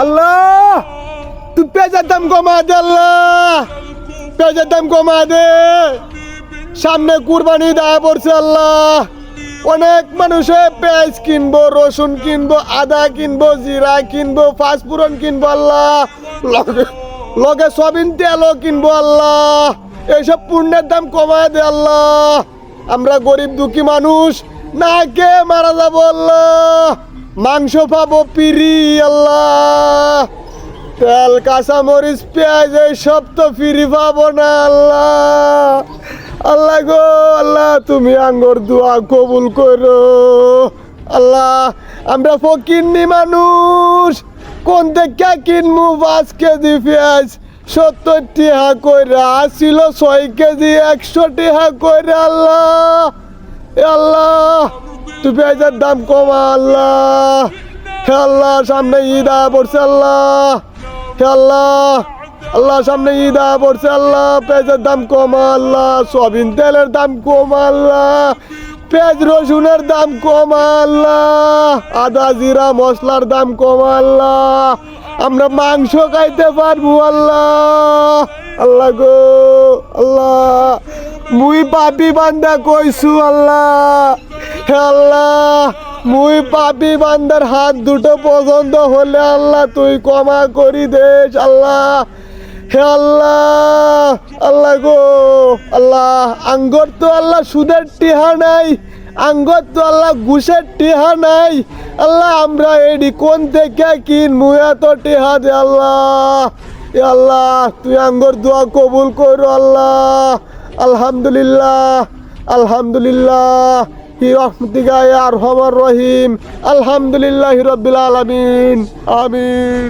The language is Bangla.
আল্লাহ তুই পেঁয়াজের দাম কমা দে আল্লাহ, পেঁয়াজের দাম কমা দে। সামনে কুরবানি দেওয়া পড়ছে আল্লাহ, অনেক মানুষে পেঁয়াজ কিনবো, রসুন কিনবো, আদা কিনবো, জিরা কিনবো, পাঁচফোড়ন কিনবো আল্লাহ, লগে সয়াবিন তেলও কিনবো আল্লাহ। এইসব পণ্যের দাম কমা দে আল্লাহ। আমরা গরিব দুঃখী মানুষ, না কে মারা যাবো আল্লাহ, মাংস পাবো পিরি আল্লাহ, তেল কাঁচামরিচ পেঁয়াজ এইসব তো ফিরি পাবো না আল্লাহ। আল্লাহ গো আল্লাহ, তুমি আঙ্গর দোয়া কবুল করো আল্লাহ। আমরা ফকিন্নি মানুষ, কোন থেকে কিনবো 5 কেজি পেঁয়াজ 70 টাকা কইরা, ছিল 6 কেজি 100 টাকা কইরা আল্লাহ। এ আল্লাহ তুই পেঁয়াজের দাম কমা আল্লাহ। হে আল্লাহ সামনে ঈদ পড়ছে আল্লাহ, হে আল্লাহ, আল্লাহ সামনে ঈদ পড়ছে আল্লাহ, পেঁয়াজের দাম কমা আল্লাহ, সয়াবিন তেলের দাম কমা আল্লাহ, পেঁয়াজ রসুনের দাম কমা আল্লাহ, আদা জিরা মশলার দাম কমা আল্লাহ, আমরা মাংস খাইতে পারবো আল্লাহ। আল্লাহ গো আল্লাহ, মুই পাপি বান্দা কইছু আল্লাহ। হে আল্লাহ মুই পাপি বান্দার হাত দুটো পছন্দ হলে আল্লাহ তুই ক্ষমা করি দেশ আল্লাহ। হে আল্লাহ, আল্লাহ গো আল্লাহ, আঙ্গর তো আল্লাহ সুদের টিহা নাই, আঙ্গর তো আল্লাহ ঘুষের টিহা নাই আল্লাহ, আমরা এডি কোন থেকে কিনবো এত টিহা দে আল্লাহ। এ আল্লাহ তুই আঙ্গর দোয়া কবুল করো আল্লাহ। আলহামদুলিল্লাহ, আলহামদুলিল্লাহ হি রহমতিকা ইয়া আরহামার রহিম, আলহামদুলিল্লাহি রাব্বিল আলামিন, আমিন।